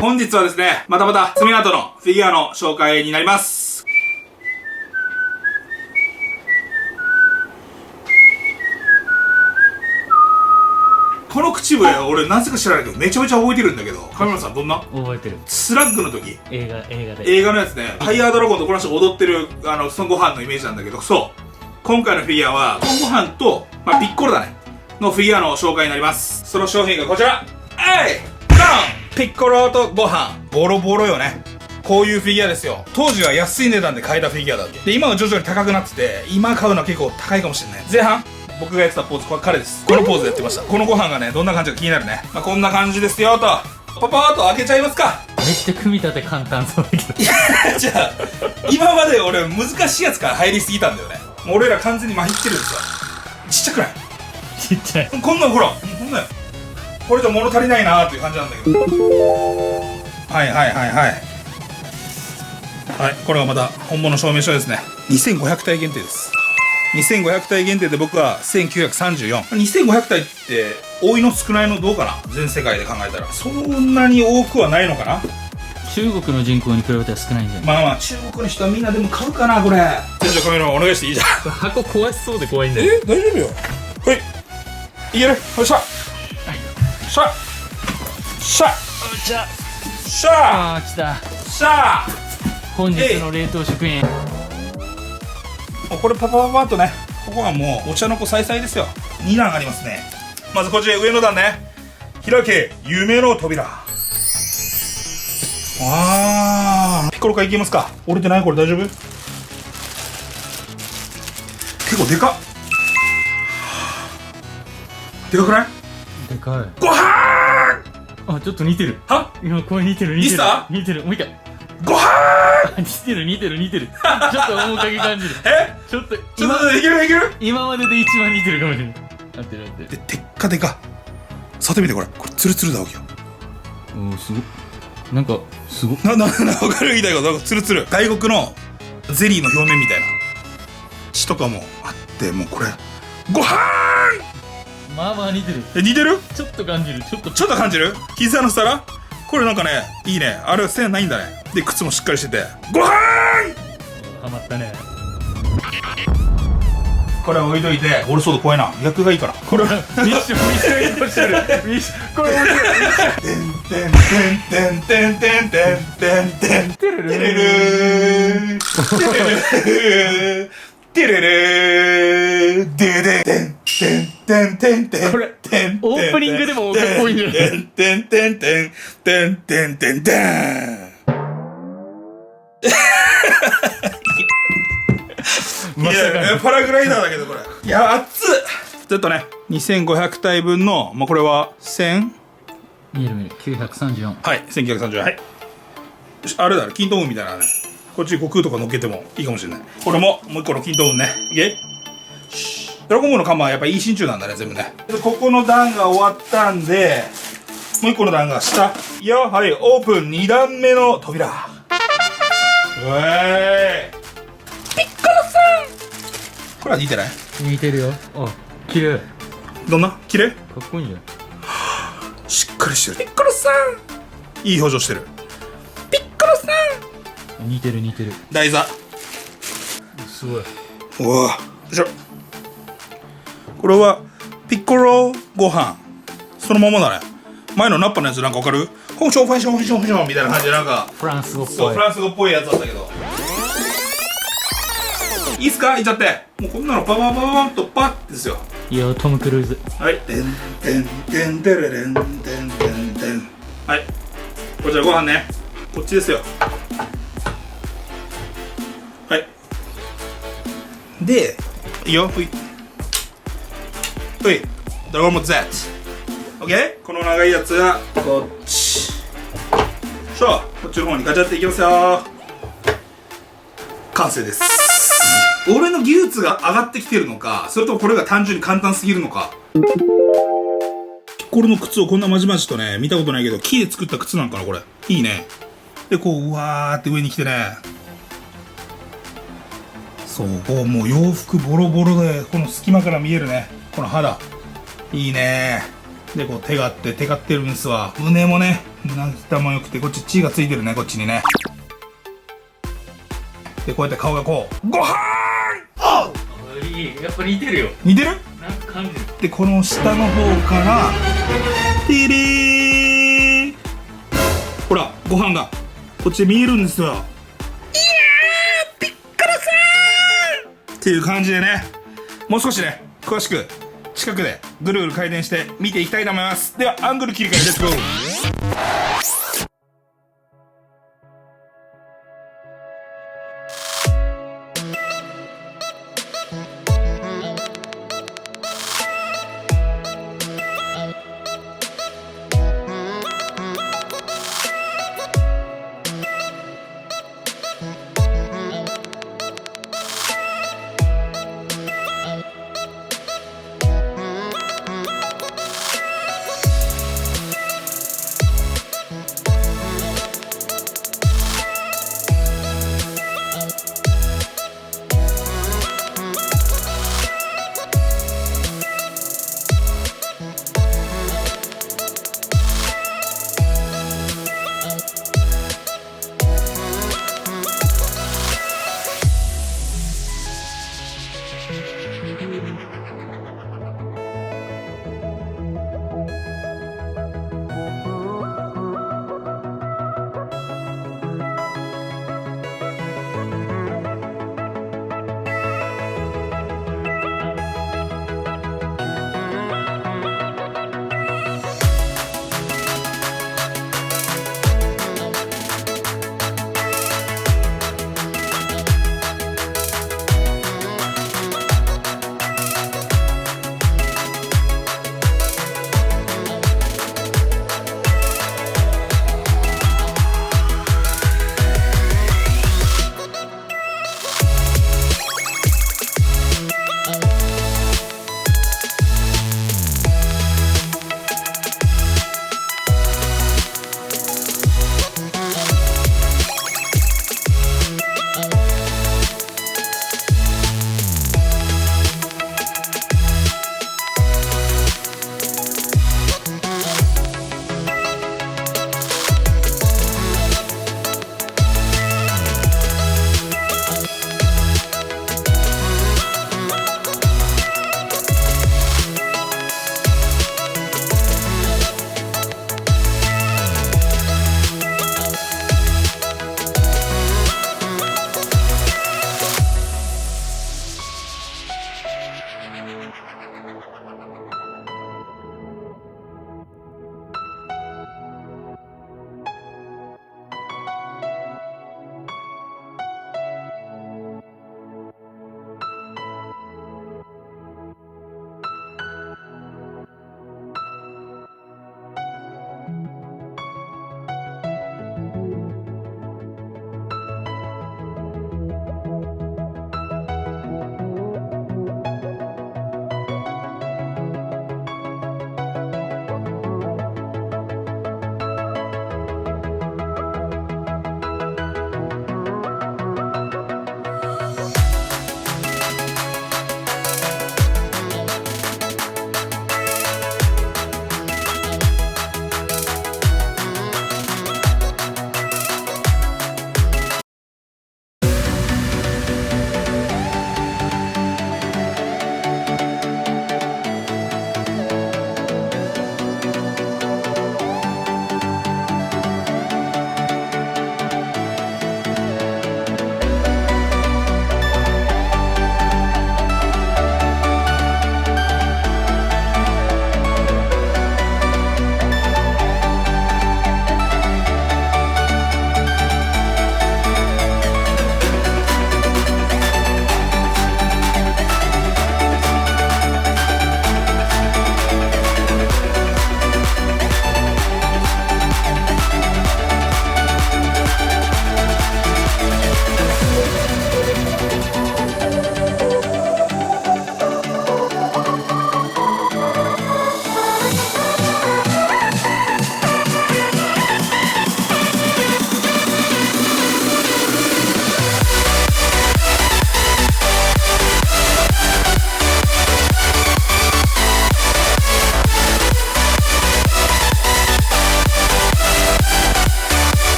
本日はですね、またまた爪痕のフィギュアの紹介になります。この口笛、俺なぜか知らないけどめちゃめちゃ覚えてるんだけど、上村さんどんな？覚えてる。スラッグの時、映画で映画のやつね、ファイヤードラゴンとこの人踊ってる孫悟飯のイメージなんだけど、そう、今回のフィギュアは孫悟飯と、ピッコロだねのフィギュアの紹介になります。その商品がこちら。ドン！ピッコロとご飯、ボロボロよね。こういうフィギュアですよ。当時は安い値段で買えたフィギュアだっけで、今は徐々に高くなってて、今買うのは結構高いかもしれない。前半僕がやってたポーズ、これ彼です。このポーズでやってました。このご飯がね、どんな感じか気になるね。こんな感じですよと。パパーっと開けちゃいますか。めっちゃ組み立て簡単そうだけど。いや、じゃあ今まで俺難しいやつから入りすぎたんだよね。もう俺ら完全にまひってるんですよ。ちっちゃくない？ちっちゃい。こんなんほら、こんなんよ。これじゃ物足りないなーっていう感じなんだけど。はいはいはいはい。はい、これはまた本物証明書ですね。2500体限定です。2500体限定で僕は1934。2500体って多いの少ないのどうかな。全世界で考えたらそんなに多くはないのかな。中国の人口に比べては少ないんじゃない？まあまあ中国の人はみんなでも買うかなこれ。店長カメラお願いしていいじゃん。箱壊しそうで怖いんだよ。大丈夫よ。はい、いける。よっしゃしゃしゃしゃしゃあー来た。しゃ本日の冷凍食品。これパパパパッとね、ここはもうお茶の子さいさいですよ。2段ありますね。まずこちら上の段ね、開け夢の扉。ピッコロからいけますか。折れてない？これ大丈夫？結構でかっ。でかくない？でかい。ごはーん。あ、ちょっと似てる。は？今これ似てる似てる。ミスター？似てる。もう一回。ごはーん。似てる似てる似てる。ちょっと面影感じる。ちょっとちょっといけるいける。今までで一番似てるかもしれない。合ってる合ってる。でっかでか。触ってみてこれ。これツルツルだわけよ。おおすごっ。なんかすごっ。わかる言いたいこと。なんかツルツル。外国のゼリーの表面みたいな血とかもあって、もうこれごはーん。まあまあ似てる。似てる？ちょっと感じる。ちょっと感じる？膝の皿？これなんかね、いいね。あれは線ないんだね。で、靴もしっかりしてて。ごはーん。ハマったね。これ置いといて、俺そうだ怖いな。逆がいいから。これはミッション移動してる。これ面白い。てんてんてんてんてんてんてんてんてれれーてれれーででてんてんてんてんてん。これオープニングでもかっこいいんじゃない？てんてんてんてんてんてんてんてん。いやパラグライダーだけどこれ。いや熱っ。ちょっとね、2500体分のこれは1000。見える見える。934。はい、1930。はい。あれだね、キントーンみたいなね。こっち悟空とか乗っけてもいいかもしれない。これもう一個のキントーンね。いけ？ドラゴンボールの看板はやっぱいい真鍮なんだね、全部ね。ここの段が終わったんで、もう一個の段が下。いや、はい、オープン2段目の扉。うえーい。ピッコロさん。これは似てない？似てるよ。あ、綺麗。どんな？綺麗？かっこいいんじゃない？しっかりしてる。ピッコロさん。いい表情してる。ピッコロさん。似てる似てる。台座。すごい。うわ。よいしょ。これはピッコロご飯そのままだね。前のナッパのやつなんかわかる？フォンションファンションファンションファンションみたいな感じでなんかフランス語っぽい。そうフランス語っぽいやつだったけど。いいっすか？いっちゃって。もうこんなのパパパパンとパッですよ。いやトム・クルーズ。はい。てんてんてんてれれんてんてんてん。はい。こちらご飯ね。こっちですよ。はい。で、いいよ。ほい。ほい。ドラゴンボール Z。オッケー？この長いやつはこっち。こっちの方にガチャっていきますよ。完成です。俺の技術が上がってきてるのか、それともこれが単純に簡単すぎるのか。ピッコロの靴をこんなまじまじとね、見たことないけど、木で作った靴なんかな、これ。いいね。で、こう、うわーって上に来てね。そう、こう、もう洋服ボロボロで、この隙間から見えるね。この肌。いいね。で、こう、手があって、テカってるんですわ。胸もね、胸板も良くて、こっち血がついてるね、こっちにね。でこうやって顔がこうごはーん。いい、やっぱ似てるよ。似てる。なんか感じる。でこの下の方からテレー、ほらご飯がこっちで見えるんですよ。いやーピッコロさんっていう感じでね、もう少しね詳しく近くでぐるぐる回転して見ていきたいと思います。ではアングル切り替えレッツゴー。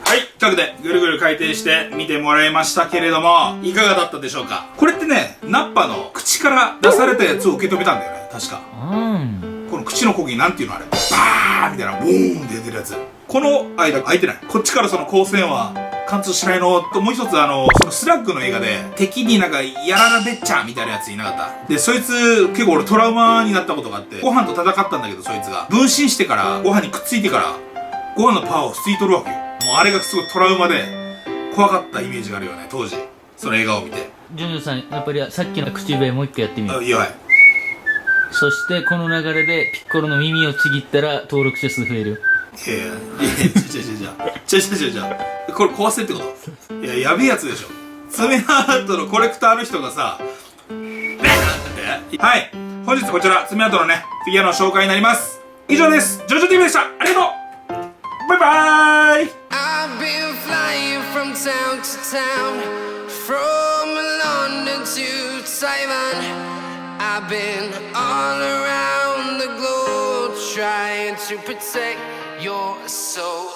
はい、というわけでぐるぐる回転して見てもらいましたけれども、いかがだったでしょうか。これってね、ナッパの口から出されたやつを受け止めたんだよね、確か。この口の呼吸なんていうのあれ、バーみたいなボーンって出てるやつ。この間開いてない。こっちからその光線は貫通しないのと、もう一つそのスラッグの映画で敵になんかやららべっちゃみたいなやついなかった。でそいつ結構俺トラウマになったことがあって、ご飯と戦ったんだけど、そいつが分身してからご飯にくっついてからご飯のパワーを吸い取るわけよ。もうあれがすごいトラウマで怖かったイメージがあるよね、当時その映画を見て。ジュニョさん、やっぱりさっきの口笛もう一回やってみよう。いいよ。はい。そしてこの流れでピッコロの耳をちぎったら登録者数増えるよ。いやいや、これ壊せってこと？いや、やべえやつでしょ。爪アートのコレクターの人がさ、はい、本日こちら爪アートのねフィギュアの紹介になります。以上です。ジョジョ TV でした。ありがとう。バイバーイ。 I've been flying from town to town, from London to Taiwan. I've been all around the globe trying to protect your soul.